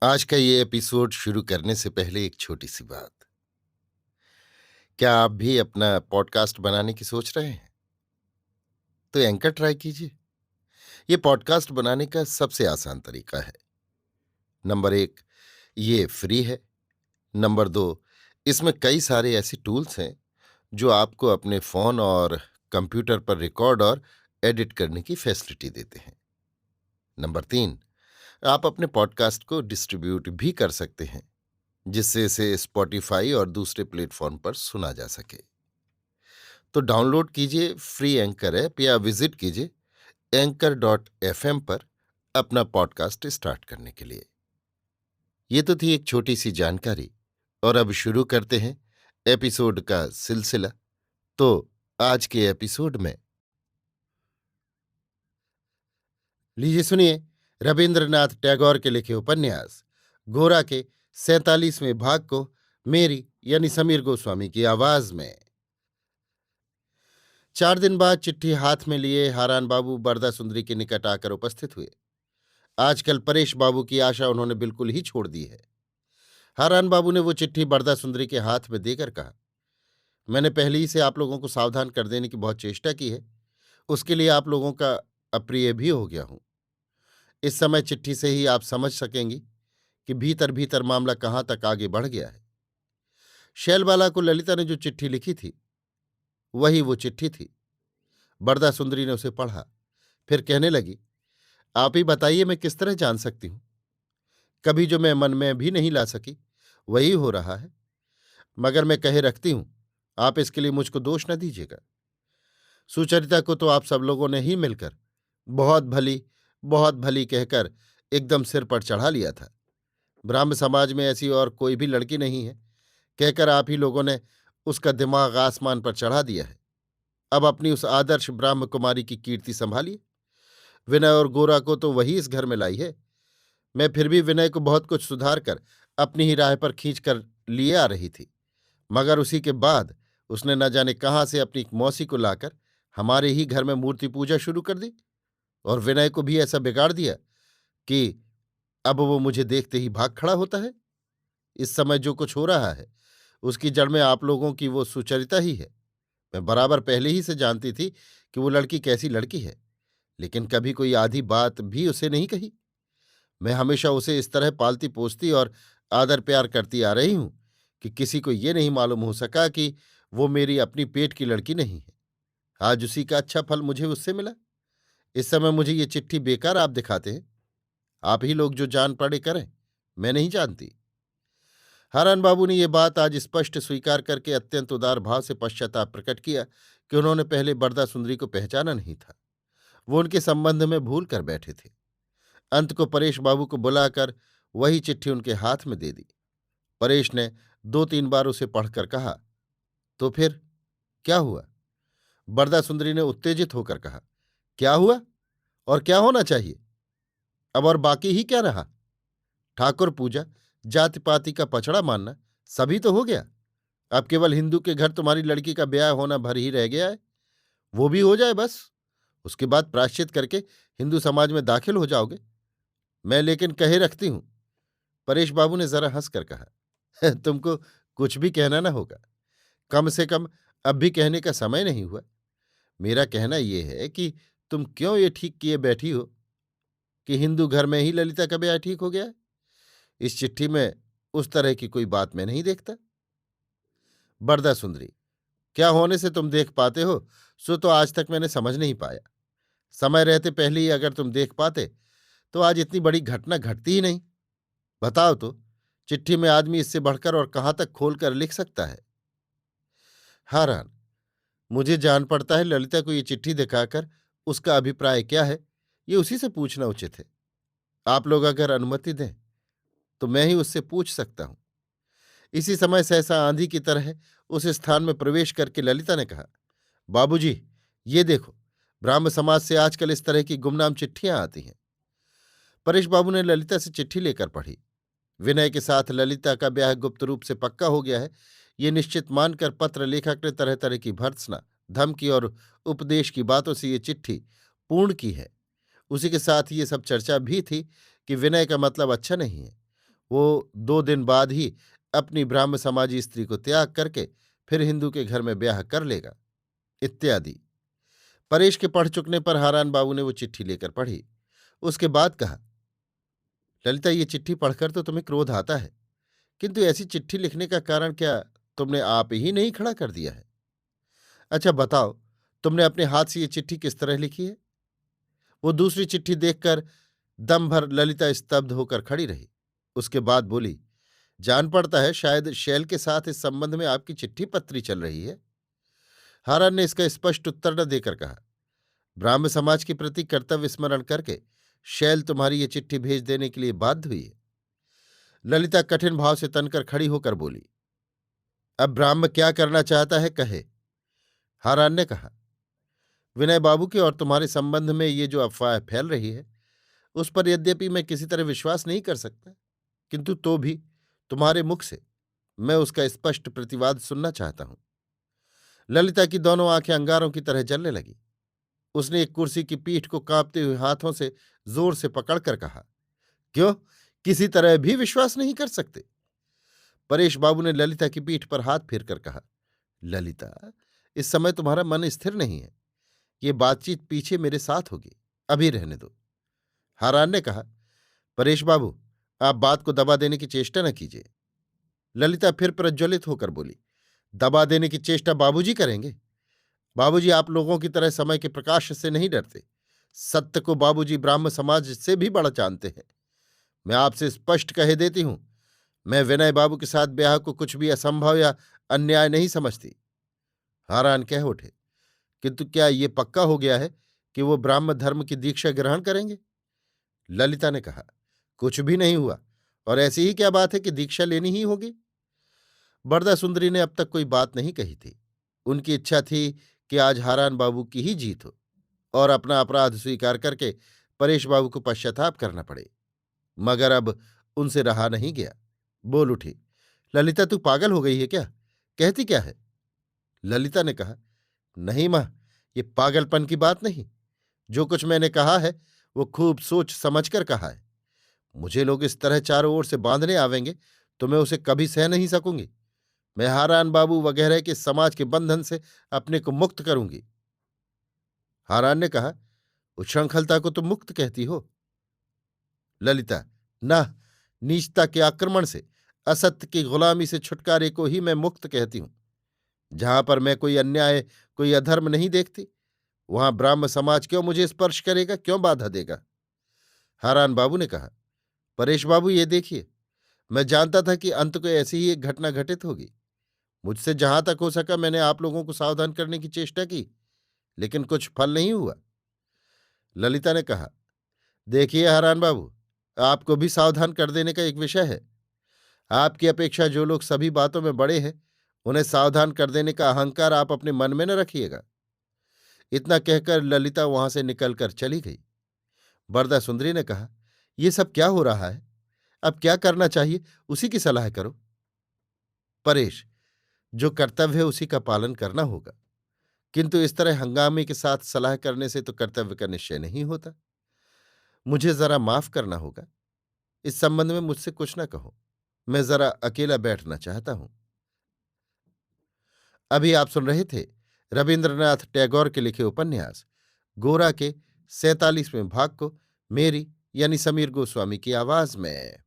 आज का ये एपिसोड शुरू करने से पहले एक छोटी सी बात। क्या आप भी अपना पॉडकास्ट बनाने की सोच रहे हैं? तो एंकर ट्राई कीजिए। ये पॉडकास्ट बनाने का सबसे आसान तरीका है। नंबर एक, ये फ्री है। नंबर दो, इसमें कई सारे ऐसे टूल्स हैं जो आपको अपने फोन और कंप्यूटर पर रिकॉर्ड और एडिट करने की फैसिलिटी देते हैं। नंबर तीन, आप अपने पॉडकास्ट को डिस्ट्रीब्यूट भी कर सकते हैं, जिससे इसे स्पॉटिफाई और दूसरे प्लेटफॉर्म पर सुना जा सके। तो डाउनलोड कीजिए फ्री एंकर ऐप या विजिट कीजिए anchor.fm पर अपना पॉडकास्ट स्टार्ट करने के लिए। ये तो थी एक छोटी सी जानकारी, और अब शुरू करते हैं एपिसोड का सिलसिला। तो आज के एपिसोड में लीजिए सुनिए रविंद्रनाथ टैगोर के लिखे उपन्यास गोरा के 47वें भाग को मेरी यानी समीर गोस्वामी की आवाज में। 4 दिन बाद चिट्ठी हाथ में लिए हारान बाबू बरदा सुंदरी के निकट आकर उपस्थित हुए। आजकल परेश बाबू की आशा उन्होंने बिल्कुल ही छोड़ दी है। हारान बाबू ने वो चिट्ठी बरदा सुंदरी के हाथ में देकर कहा, मैंने पहले ही से आप लोगों को सावधान कर देने की बहुत चेष्टा की है। उसके लिए आप लोगों का अप्रिय भी हो गया हूं। इस समय चिट्ठी से ही आप समझ सकेंगी कि भीतर भीतर मामला कहाँ तक आगे बढ़ गया है। शैलबाला को ललिता ने जो चिट्ठी लिखी थी वही वो चिट्ठी थी। बरदा सुंदरी ने उसे पढ़ा, फिर कहने लगी, आप ही बताइए मैं किस तरह जान सकती हूं। कभी जो मैं मन में भी नहीं ला सकी वही हो रहा है। मगर मैं कहे रखती हूं, आप इसके लिए मुझको दोष न दीजिएगा। सुचरिता को तो आप सब लोगों ने ही मिलकर बहुत भली कहकर एकदम सिर पर चढ़ा लिया था। ब्राह्म समाज में ऐसी और कोई भी लड़की नहीं है कहकर आप ही लोगों ने उसका दिमाग आसमान पर चढ़ा दिया है। अब अपनी उस आदर्श ब्राह्म कुमारी की कीर्ति संभालिए। विनय और गोरा को तो वही इस घर में लाई है। मैं फिर भी विनय को बहुत कुछ सुधार कर अपनी ही राह पर खींच कर लिए आ रही थी, मगर उसी के बाद उसने न जाने कहाँ से अपनी एक मौसी को लाकर हमारे ही घर में मूर्ति पूजा शुरू कर दी, और विनय को भी ऐसा बिगाड़ दिया कि अब वो मुझे देखते ही भाग खड़ा होता है। इस समय जो कुछ हो रहा है उसकी जड़ में आप लोगों की वो सुचरिता ही है। मैं बराबर पहले ही से जानती थी कि वो लड़की कैसी लड़की है, लेकिन कभी कोई आधी बात भी उसे नहीं कही। मैं हमेशा उसे इस तरह पालती पोसती और आदर प्यार करती आ रही हूं कि किसी को ये नहीं मालूम हो सका कि वो मेरी अपनी पेट की लड़की नहीं है। आज उसी का अच्छा फल मुझे उससे मिला। इस समय मुझे ये चिट्ठी बेकार आप दिखाते हैं। आप ही लोग जो जान पड़े करें, मैं नहीं जानती। हारान बाबू ने ये बात आज स्पष्ट स्वीकार करके अत्यंत उदार भाव से पश्चाताप प्रकट किया कि उन्होंने पहले बरदा सुंदरी को पहचाना नहीं था। वो उनके संबंध में भूल कर बैठे थे। अंत को परेश बाबू को बुलाकर वही चिट्ठी उनके हाथ में दे दी। परेश ने 2-3 बार उसे पढ़कर कहा, तो फिर क्या हुआ? बरदा सुंदरी ने उत्तेजित होकर कहा, क्या हुआ और क्या होना चाहिए? अब और बाकी ही क्या रहा? ठाकुर पूजा, जाति पाति का पचड़ा मानना सभी तो हो गया। अब केवल हिंदू के घर तुम्हारी लड़की का ब्याह होना भर ही रह गया है। वो भी हो जाए बस, उसके बाद प्रायश्चित करके हिंदू समाज में दाखिल हो जाओगे। मैं लेकिन कहे रखती हूं, परेश बाबू ने जरा हंसकर कहा, तुमको कुछ भी कहना ना होगा। कम से कम अब भी कहने का समय नहीं हुआ। मेरा कहना यह है कि तुम क्यों ये ठीक किए बैठी हो कि हिंदू घर में ही ललिता का ब्याह ठीक हो गया है। इस चिट्ठी में उस तरह की कोई बात मैं नहीं देखता। बरदा सुंदरी, क्या होने से तुम देख पाते हो सो तो आज तक मैंने समझ नहीं पाया। समय रहते पहले ही अगर तुम देख पाते तो आज इतनी बड़ी घटना घटती ही नहीं। बताओ तो, चिट्ठी में आदमी इससे बढ़कर और कहाँ तक खोलकर लिख सकता है? हारान, मुझे जान पड़ता है ललिता को ये चिट्ठी दिखाकर उसका अभिप्राय क्या है ये उसी से पूछना उचित है। आप लोग अगर अनुमति दें तो मैं ही उससे पूछ सकता हूं। इसी समय सहसा आंधी की तरह उस स्थान में प्रवेश करके ललिता ने कहा, बाबूजी, ये देखो, ब्राह्म समाज से आजकल इस तरह की गुमनाम चिट्ठियां आती हैं। परेश बाबू ने ललिता से चिट्ठी लेकर पढ़ी। विनय के साथ ललिता का ब्याह गुप्त रूप से पक्का हो गया है, ये निश्चित मानकर पत्र लेखक ने तरह तरह की भर्त्सना, धमकी और उपदेश की बातों से ये चिट्ठी पूर्ण की है। उसी के साथ ये सब चर्चा भी थी कि विनय का मतलब अच्छा नहीं है। वो 2 दिन बाद ही अपनी ब्राह्म समाजी स्त्री को त्याग करके फिर हिंदू के घर में ब्याह कर लेगा, इत्यादि। परेश के पढ़ चुकने पर हारान बाबू ने वो चिट्ठी लेकर पढ़ी। उसके बाद कहा, ललिता, ये चिट्ठी पढ़कर तो तुम्हें क्रोध आता है, किंतु ऐसी चिट्ठी लिखने का कारण क्या तुमने आप ही नहीं खड़ा कर दिया है? अच्छा बताओ, तुमने अपने हाथ से ये चिट्ठी किस तरह लिखी है? वो दूसरी चिट्ठी देखकर दम भर ललिता स्तब्ध होकर खड़ी रही। उसके बाद बोली, जान पड़ता है शायद शैल के साथ इस संबंध में आपकी चिट्ठी पत्री चल रही है। हारान ने इसका स्पष्ट उत्तर न देकर कहा, ब्राह्म समाज के प्रति कर्तव्य स्मरण करके शैल तुम्हारी ये चिट्ठी भेज देने के लिए बाध्य हुई है। ललिता कठिन भाव से तनकर खड़ी होकर बोली, अब ब्राह्म क्या करना चाहता है कहे। हारान ने कहा, विनय बाबू के और तुम्हारे संबंध में ये जो अफवाह फैल रही है, उस पर यद्यपि मैं किसी तरह विश्वास नहीं कर सकता, किंतु तो भी तुम्हारे मुख से मैं उसका स्पष्ट प्रतिवाद सुनना चाहता हूं। ललिता की दोनों आंखें अंगारों की तरह जलने लगी। उसने एक कुर्सी की पीठ को कांपते हुए हाथों से जोर से पकड़कर कहा, क्यों, किसी तरह भी विश्वास नहीं कर सकते? परेश बाबू ने ललिता की पीठ पर हाथ फेरकर कहा, ललिता, इस समय तुम्हारा मन स्थिर नहीं है। ये बातचीत पीछे मेरे साथ होगी, अभी रहने दो। हारान ने कहा, परेश बाबू, आप बात को दबा देने की चेष्टा न कीजिए। ललिता फिर प्रज्वलित होकर बोली, दबा देने की चेष्टा बाबूजी करेंगे? बाबूजी आप लोगों की तरह समय के प्रकाश से नहीं डरते। सत्य को बाबूजी ब्राह्म समाज से भी बड़ा जानते हैं। मैं आपसे स्पष्ट कह देती हूं, मैं विनय बाबू के साथ ब्याह को कुछ भी असंभव या अन्याय नहीं समझती। हारान कह उठे, किंतु क्या ये पक्का हो गया है कि वो ब्राह्म धर्म की दीक्षा ग्रहण करेंगे? ललिता ने कहा, कुछ भी नहीं हुआ, और ऐसी ही क्या बात है कि दीक्षा लेनी ही होगी? बरदा सुंदरी ने अब तक कोई बात नहीं कही थी। उनकी इच्छा थी कि आज हारान बाबू की ही जीत हो और अपना अपराध स्वीकार करके परेश बाबू को पश्चाताप करना पड़े, मगर अब उनसे रहा नहीं गया। बोल उठी, ललिता, तू पागल हो गई है क्या? कहती क्या है? ललिता ने कहा, नहीं मां, ये पागलपन की बात नहीं। जो कुछ मैंने कहा है वो खूब सोच समझकर कहा है। मुझे लोग इस तरह चारों ओर से बांधने आवेंगे तो मैं उसे कभी सह नहीं सकूंगी। मैं हारान बाबू वगैरह के समाज के बंधन से अपने को मुक्त करूंगी। हारान ने कहा, उच्छृंखलता को तुम मुक्त कहती हो? ललिता, ना, नीचता के आक्रमण से, असत्य की गुलामी से छुटकारे को ही मैं मुक्त कहती हूं। जहां पर मैं कोई अन्याय, कोई अधर्म नहीं देखती, वहां ब्राह्म समाज क्यों मुझे स्पर्श करेगा, क्यों बाधा देगा? हारान बाबू ने कहा, परेश बाबू, ये देखिए, मैं जानता था कि अंत को ऐसी ही एक घटना घटित होगी। मुझसे जहां तक हो सका मैंने आप लोगों को सावधान करने की चेष्टा की, लेकिन कुछ फल नहीं हुआ। ललिता ने कहा, देखिए हारान बाबू, आपको भी सावधान कर देने का एक विषय है। आपकी अपेक्षा जो लोग सभी बातों में बड़े हैं, उन्हें सावधान कर देने का अहंकार आप अपने मन में न रखिएगा। इतना कहकर ललिता वहां से निकलकर चली गई। बरदा सुंदरी ने कहा, ये सब क्या हो रहा है? अब क्या करना चाहिए, उसी की सलाह करो। परेश, जो कर्तव्य है उसी का पालन करना होगा, किंतु इस तरह हंगामे के साथ सलाह करने से तो कर्तव्य का निश्चय नहीं होता। मुझे जरा माफ करना होगा। इस संबंध में मुझसे कुछ न कहो, मैं जरा अकेला बैठना चाहता हूं। अभी आप सुन रहे थे रविन्द्रनाथ टैगोर के लिखे उपन्यास गोरा के 47वें भाग को मेरी यानी समीर गोस्वामी की आवाज में।